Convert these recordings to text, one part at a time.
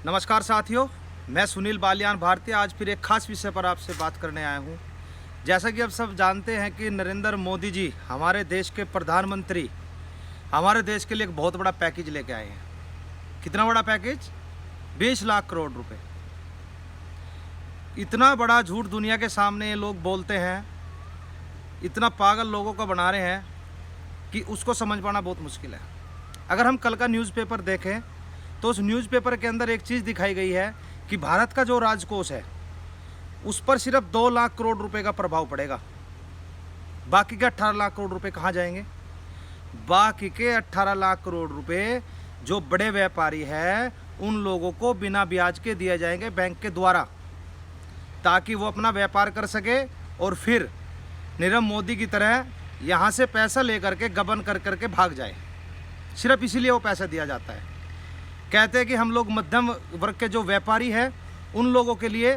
नमस्कार साथियों, मैं सुनील बालियान भारती आज फिर एक खास विषय पर आपसे बात करने आया हूँ। जैसा कि आप सब जानते हैं कि नरेंद्र मोदी जी हमारे देश के प्रधानमंत्री हमारे देश के लिए एक बहुत बड़ा पैकेज लेके आए हैं। कितना बड़ा पैकेज? 20 लाख करोड़ रुपए। इतना बड़ा झूठ दुनिया के सामने ये लोग बोलते हैं, इतना पागल लोगों को बना रहे हैं कि उसको समझ पाना बहुत मुश्किल है। अगर हम कल का न्यूज़पेपर देखें तो उस न्यूज़पेपर के अंदर एक चीज़ दिखाई गई है कि भारत का जो राजकोष है उस पर सिर्फ 2 लाख करोड़ रुपए का प्रभाव पड़ेगा। बाकी के 18 लाख करोड़ रुपए कहाँ जाएंगे? बाकी के 18 लाख करोड़ रुपए जो बड़े व्यापारी हैं उन लोगों को बिना ब्याज के दिए जाएंगे बैंक के द्वारा, ताकि वो अपना व्यापार कर सके और फिर नीरव मोदी की तरह यहाँ से पैसा लेकर के गबन कर करके भाग जाए। सिर्फ इसीलिए वो पैसा दिया जाता है। कहते हैं कि हम लोग मध्यम वर्ग के जो व्यापारी हैं उन लोगों के लिए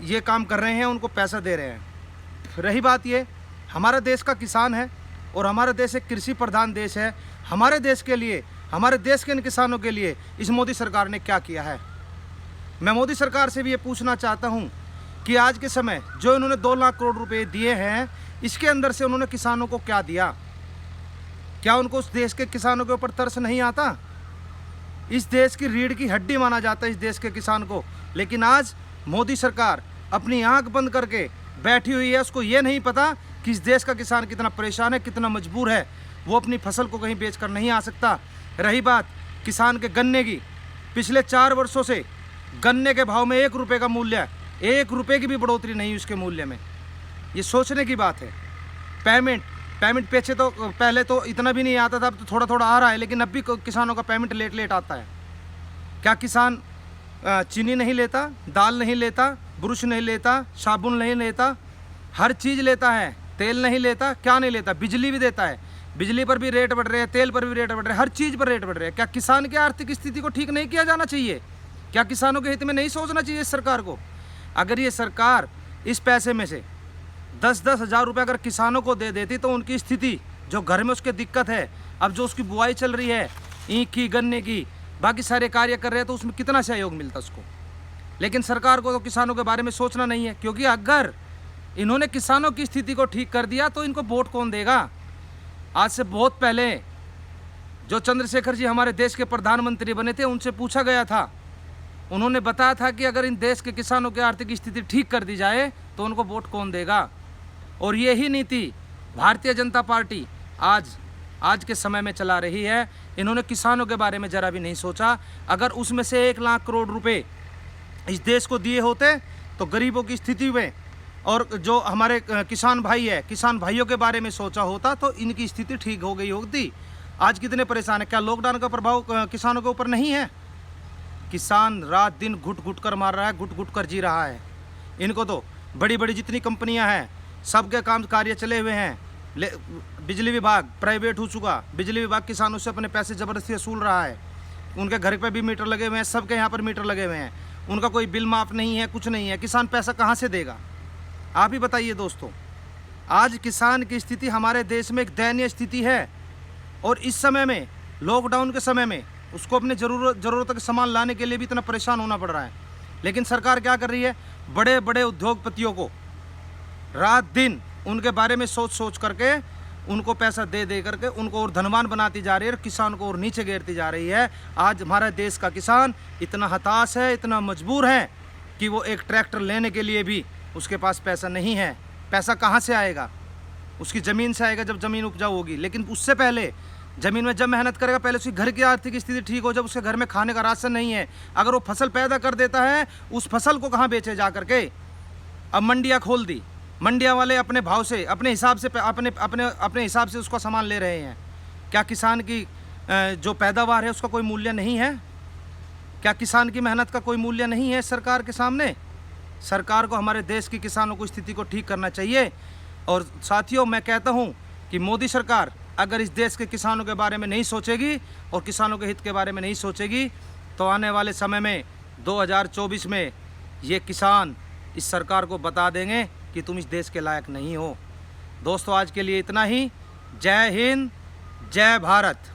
ये काम कर रहे हैं, उनको पैसा दे रहे हैं। रही बात ये, हमारा देश का किसान है और हमारा देश एक कृषि प्रधान देश है। हमारे देश के लिए, हमारे देश के इन किसानों के लिए इस मोदी सरकार ने क्या किया है? मैं मोदी सरकार से भी ये पूछना चाहता हूँ कि आज के समय जो इन्होंने 2 लाख करोड़ रुपए दिए हैं, इसके अंदर से उन्होंने किसानों को क्या दिया? क्या उनको उस देश के किसानों के ऊपर तरस नहीं आता? इस देश की रीढ़ की हड्डी माना जाता है इस देश के किसान को, लेकिन आज मोदी सरकार अपनी आंख बंद करके बैठी हुई है। उसको ये नहीं पता कि इस देश का किसान कितना परेशान है, कितना मजबूर है। वो अपनी फसल को कहीं बेचकर नहीं आ सकता। रही बात किसान के गन्ने की, पिछले 4 वर्षों से गन्ने के भाव में 1 रुपये का मूल्य, 1 रुपये की भी बढ़ोतरी नहीं उसके मूल्य में। ये सोचने की बात है। पेमेंट पहले तो इतना भी नहीं आता था, अब तो थोड़ा थोड़ा आ रहा है, लेकिन अब भी किसानों का पेमेंट लेट आता है। क्या किसान चीनी नहीं लेता, दाल नहीं लेता, ब्रुश नहीं लेता, साबुन नहीं लेता, हर चीज़ लेता है? तेल नहीं लेता? क्या नहीं लेता? बिजली भी देता है। बिजली पर भी रेट बढ़ रहे हैं, तेल पर भी रेट बढ़ रहे हैं, हर चीज़ पर रेट बढ़ रहे हैं। क्या किसान की आर्थिक स्थिति को ठीक नहीं किया जाना चाहिए? क्या किसानों के हित में नहीं सोचना चाहिए इस सरकार को? अगर ये सरकार इस पैसे में से 10-10 हज़ार रुपये अगर किसानों को दे देती तो उनकी स्थिति, जो घर में उसके दिक्कत है, अब जो उसकी बुआई चल रही है ईख की, गन्ने की, बाकी सारे कार्य कर रहे हैं, तो उसमें कितना सहयोग मिलता उसको। लेकिन सरकार को तो किसानों के बारे में सोचना नहीं है, क्योंकि अगर इन्होंने किसानों की स्थिति को ठीक कर दिया तो इनको वोट कौन देगा? आज से बहुत पहले जो चंद्रशेखर जी हमारे देश के प्रधानमंत्री बने थे, उनसे पूछा गया था, उन्होंने बताया था कि अगर इन देश के किसानों की आर्थिक स्थिति ठीक कर दी जाए तो उनको वोट कौन देगा। और यही नीति भारतीय जनता पार्टी आज के समय में चला रही है। इन्होंने किसानों के बारे में ज़रा भी नहीं सोचा। अगर उसमें से 1 लाख करोड़ रुपए इस देश को दिए होते तो गरीबों की स्थिति में, और जो हमारे किसान भाई है, किसान भाइयों के बारे में सोचा होता तो इनकी स्थिति ठीक हो गई होती। आज कितने परेशान है? क्या लॉकडाउन का प्रभाव किसानों के ऊपर नहीं है? किसान रात दिन घुट घुट कर मार रहा है, घुट घुट कर जी रहा है। इनको तो बड़ी बड़ी जितनी कंपनियां हैं सबके काम कार्य चले हुए हैं। बिजली विभाग प्राइवेट हो चुका, बिजली विभाग किसानों से अपने पैसे ज़बरदस्ती वसूल रहा है। उनके घर पे भी मीटर लगे हुए हैं, सबके यहाँ पर मीटर लगे हुए हैं, उनका कोई बिल माफ़ नहीं है, कुछ नहीं है। किसान पैसा कहाँ से देगा? आप ही बताइए दोस्तों। आज किसान की स्थिति हमारे देश में एक दयनीय स्थिति है, और इस समय में, लॉकडाउन के समय में, उसको अपने ज़रूरत के सामान लाने के लिए भी इतना परेशान होना पड़ रहा है। लेकिन सरकार क्या कर रही है? बड़े बड़े उद्योगपतियों को रात दिन उनके बारे में सोच करके उनको पैसा दे करके उनको और धनवान बनाती जा रही है, और किसान को और नीचे गिरती जा रही है। आज हमारे देश का किसान इतना हताश है, इतना मजबूर है कि वो एक ट्रैक्टर लेने के लिए भी उसके पास पैसा नहीं है। पैसा कहाँ से आएगा? उसकी ज़मीन से आएगा, जब ज़मीन उपजाऊ होगी। लेकिन उससे पहले ज़मीन में जब मेहनत करेगा, पहले उसकी घर की आर्थिक स्थिति ठीक हो, जब उसके घर में खाने का राशन नहीं है, अगर वो फसल पैदा कर देता है, उस फसल को कहाँ बेचे जा करके? अब मंडियाँ खोल दी, मंडियाँ वाले अपने भाव से, अपने हिसाब से अपने हिसाब से उसका सामान ले रहे हैं। क्या किसान की जो पैदावार है उसका कोई मूल्य नहीं है? क्या किसान की मेहनत का कोई मूल्य नहीं है सरकार के सामने? सरकार को हमारे देश की किसानों की स्थिति को ठीक करना चाहिए। और साथियों, मैं कहता हूँ कि मोदी सरकार अगर इस देश के किसानों के बारे में नहीं सोचेगी और किसानों के हित के बारे में नहीं सोचेगी तो आने वाले समय में 2024 में ये किसान इस सरकार को बता देंगे कि तुम इस देश के लायक नहीं हो। दोस्तों, आज के लिए इतना ही। जय हिंद, जय भारत।